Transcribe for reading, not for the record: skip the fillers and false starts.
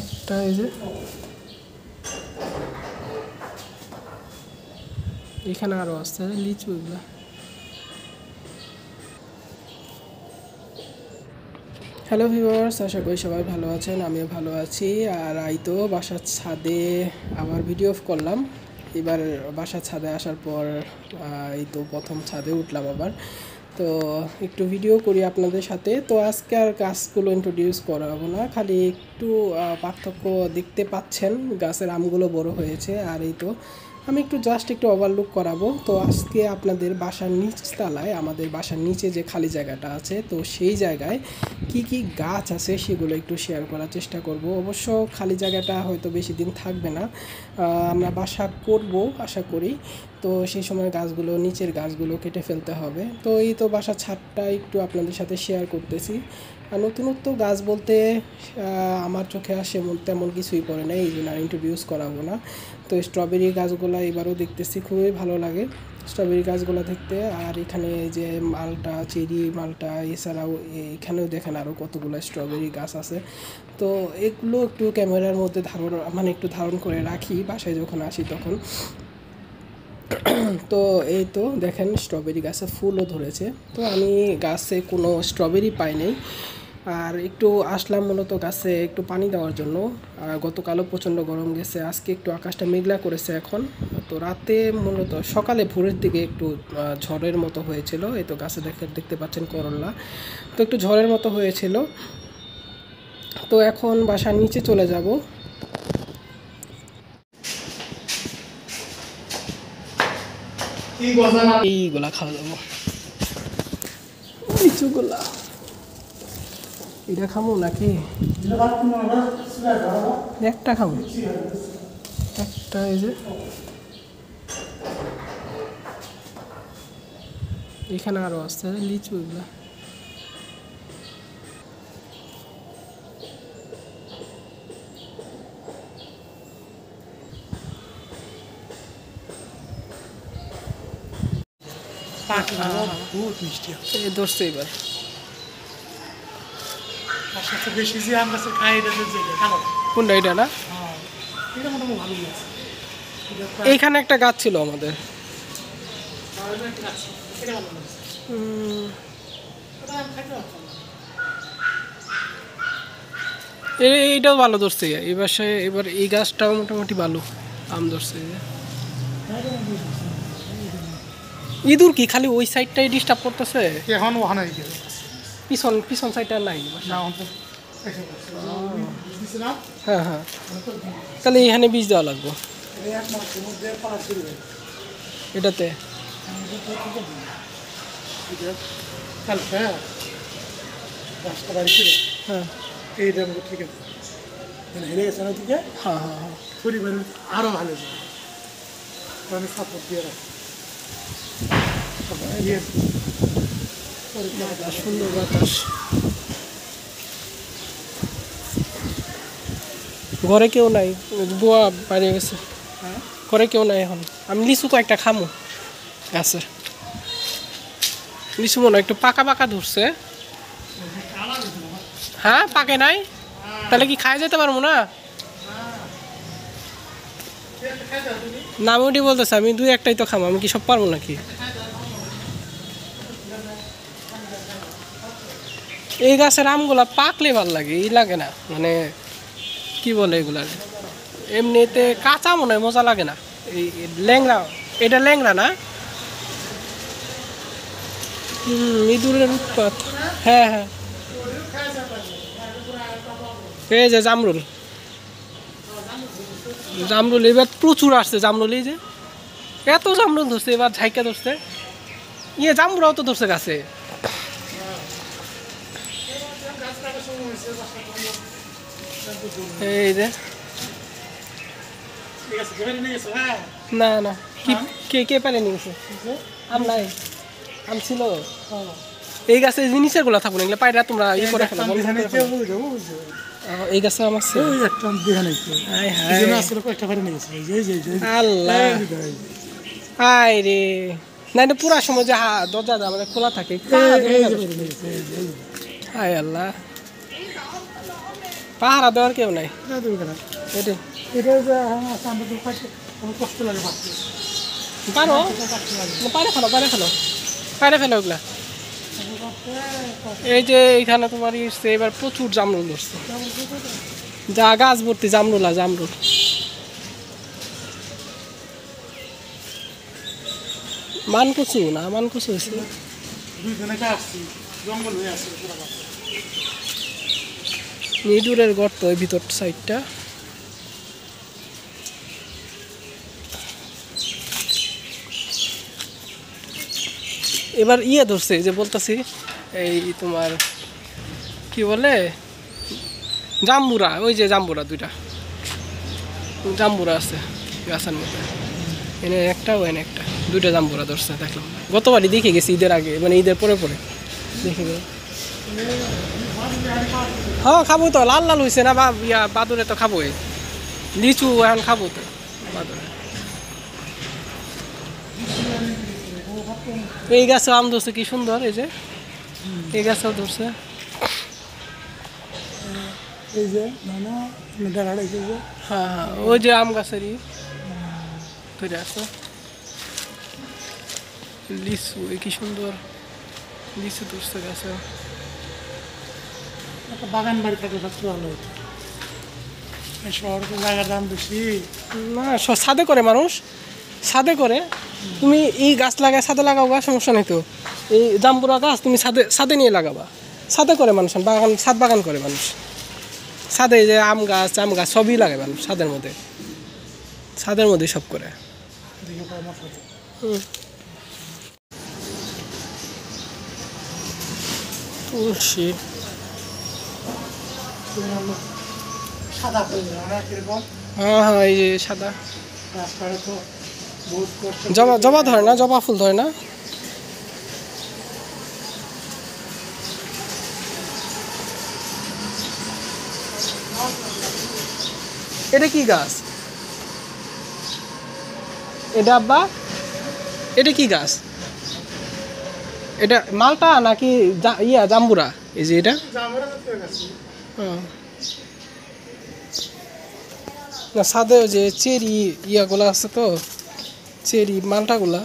একটা এই যে এখানে আরো আছে লিচু এগুলা। হ্যালো ভিউয়ার্স, আশা করি সবাই ভালো আছেন, আমিও ভালো আছি। আর এই তো বাসার ছাদে আবার ভিডিও অফ করলাম। এবার বাসার ছাদে আসার পর এই তো প্রথম ছাদে উঠলাম আবার। তো একটু ভিডিও করি আপনাদের সাথে। তো আজকে আর গাছগুলো ইন্ট্রোডিউস করাবো না, খালি একটু পার্থক্য দেখতে পাচ্ছেন, গাছের আমগুলো বড় হয়েছে। আর এই তো আমি জাস্ট একটু ওভারলুক করাবো। তো আজকে আপনাদের বাসার নিচতলায়, আমাদের বাসার নিচে যে খালি জায়গাটা আছে, তো সেই জায়গায় কি কি গাছ আছে সেগুলো একটু শেয়ার করার চেষ্টা করব। অবশ্য খালি জায়গাটা হয়তো বেশি দিন থাকবে না, আমরা বাসা করব আশা করি। তো সেই সময় গাছগুলো, নিচের গাছগুলো কেটে ফেলতে হবে। তো এই তো বাসার ছাদটা একটু আপনাদের সাথে শেয়ার করতেছি। আর নতুনত্ব গাছ বলতে আমার চোখে আসে তেমন কিছুই পড়ে না, এই জন্য আর ইন্ট্রোডিউস করাবো না। তো স্ট্রবেরি গাছগুলো এবারও দেখতেছি, খুবই ভালো লাগে স্ট্রবেরি গাছগুলো দেখতে। আর এখানে যে মালটা, চেরি মালটা, এছাড়াও এখানেও দেখেন আরও কতগুলো স্ট্রবেরি গাছ আছে। তো এগুলো একটু ক্যামেরার মধ্যে একটু ধারণ করে রাখি বাসায় যখন আসি তখন। তো এই তো দেখেন স্ট্রবেরি গাছে ফুলও ধরেছে। তো আমি গাছে কোনো স্ট্রবেরি পাই নাই, আর একটু আসলাম মূলত গাছে একটু পানি দেওয়ার জন্য। আর গতকালও প্রচণ্ড গরম গেছে, আজকে একটু আকাশটা মেঘলা করেছে এখন। তো রাতে মূলত সকালে ভোরের দিকে একটু ঝড়ের মতো হয়েছিল। এই তো গাছে দেখতে পাচ্ছেন করল্লা, তো একটু ঝড়ের মতো হয়েছিল। তো এখন বাসার নিচে চলে যাব। এইগুলা খাওয়া যাবো, লিচুগুলা। এটা খামো নাকি একটা খামো? একটা এই যে এখানে আরো আছে লিচু এগুলা। ধরছে এবার কোনটা, এটা না? এইখানে একটা গাছ ছিল আমাদের, এইটাও ভালো ধরছে এই বাসায়। এবার এই গাছটাও মোটামুটি ভালো আম ধরছে। ইঁদুর কি খালি ওই সাইডটাই ডিস্টার্ব করতেছে? এখন ওখানে পিছন পিছন সাইডটা নাই? হ্যাঁ হ্যাঁ, তাহলে এখানে বীজ দেওয়া লাগবে এটাতে। হ্যাঁ এইটা ঠিক আছে, হেরে গেছে না দিকে। হ্যাঁ হ্যাঁ হ্যাঁ, পরিবার আরো ভালো যাবে, সাপোর্ট দিয়ে রাখে। সুন্দর বাতাস। ঘরে কেউ নাই, বুয়া বাইরে গেছে, ঘরে কেউ নাই এখন। আমি লিচু কয়েকটা খামো গাছের। লিচু মনে হয় একটু পাকা পাকা ধরছে। হ্যাঁ পাকে নাই, তাহলে কি খাই যেতে পারবো না? না আমি ওটি বলতেছে, আমি দুই একটাই তো খামো, আমি কি সব পারবো নাকি? এই গাছের আমগুলা পাকলে ভাল লাগে, এই লাগে না, মানে কি বলে এগুলা, এমনিতে কাঁচা মনে হয় মজা লাগে না। এই ল্যাংড়া, এটা ল্যাংড়া না? ইঁদুরের উৎপাত। হ্যাঁ হ্যাঁ, এই যে জামরুল, জামরুল এবার প্রচুর আসছে জামরুল। এই যে এত জামরুল ধরছে এবার, ঝাইকা ধরছে। ইয়ে জামরুলও তো ধরছে গাছে। এই যে না না, কি কে কে পারে নিয়ে গেছে? আম নাই, আম ছিল এই গাছে। জিনিসের গুলা থাকুন, এগুলো পায়রা তোমরা ই করে ফেলো। এই গাছে আমার আল্লাহ আয় রে, না এটা পুরা সময় যে দরজা আমাদের খোলা থাকে। আয় আল্লাহ, পাহারা দেওয়ার কেউ নাই এটা তুমি কেন এটি এটা যে আছে আমরা তো পাইছে আমার কষ্ট লাগে পাচ্ছি পারো পারে ফেলো পারে ফেলো ওগুলা এই যে এইখানে তোমার ইসছে এবার প্রচুর জামরুল ধরছে যা গাছ ভর্তি জামরুল মানকুচু না মানকুচু হয়েছে দুই দিনে আসছি জঙ্গল হয়ে আছে পুরো ইঁদুরের গর্ত ওই ভিতর সাইডটা এবার ইয়ে ধরছে যে বলতেছি এই তোমার কি বলে জাম্বুরা ওই যে জাম্বুরা দুইটা জাম্বুরা আছে গাছের মধ্যে এনে একটা ও এনে একটা দুইটা জাম্বুরা ধরছে দেখলাম গতবারই দেখে গেছি ঈদের আগে মানে ঈদের পরে দেখে গেছি হ্যাঁ খাবো তো লাল লাল হয়েছে না বা ইয়া বাদুরে তো খাবোই লিচু এখন খাবো তো বাদুরে এই গাছে আম ধরছে কি সুন্দর এই যে এই গাছেও ধরছে এই যে নানা দাঁড়াড়াই যে হ্যাঁ হ্যাঁ ওই যে আম গাছেরই ধরে আছে লিচু এই কি সুন্দর লিচু ধরছে গাছে একটা বাগান বাড়ি থাকলে সবচেয়ে ভালো হতো এই শহরে তো জায়গার দাম বেশি না ছাদে করে মানুষ ছাদে করে তুমি এই গাছ লাগায় ছাদে লাগাও গা সমস্যা নেই তো এই জাম্বুরা গাছ তুমি ছাদে নিয়ে লাগাবা ছাদে করে মানুষ ছাদ বাগান করে মানুষ ছাদে যে আম গাছ সবই লাগে মানুষ ছাদের মধ্যে সব করে দেখে পরামর্শ তুলসী সাদা ফুল অনেক এরকম হ্যাঁ হ্যাঁ এই যে সাদা রাস্তায় তো বহুত কষ্ট জবা ধরে না জবা ফুল ধরে না এটা কি গাছ এটা আব্বা এটা কি গাছ এটা মালটা নাকি জাম্বুরা এই যে এটা জামরা জাতীয় গাছ না ছাদে যে চেরি ইয়াগুলো আছে তো চেরি মালটাগুলা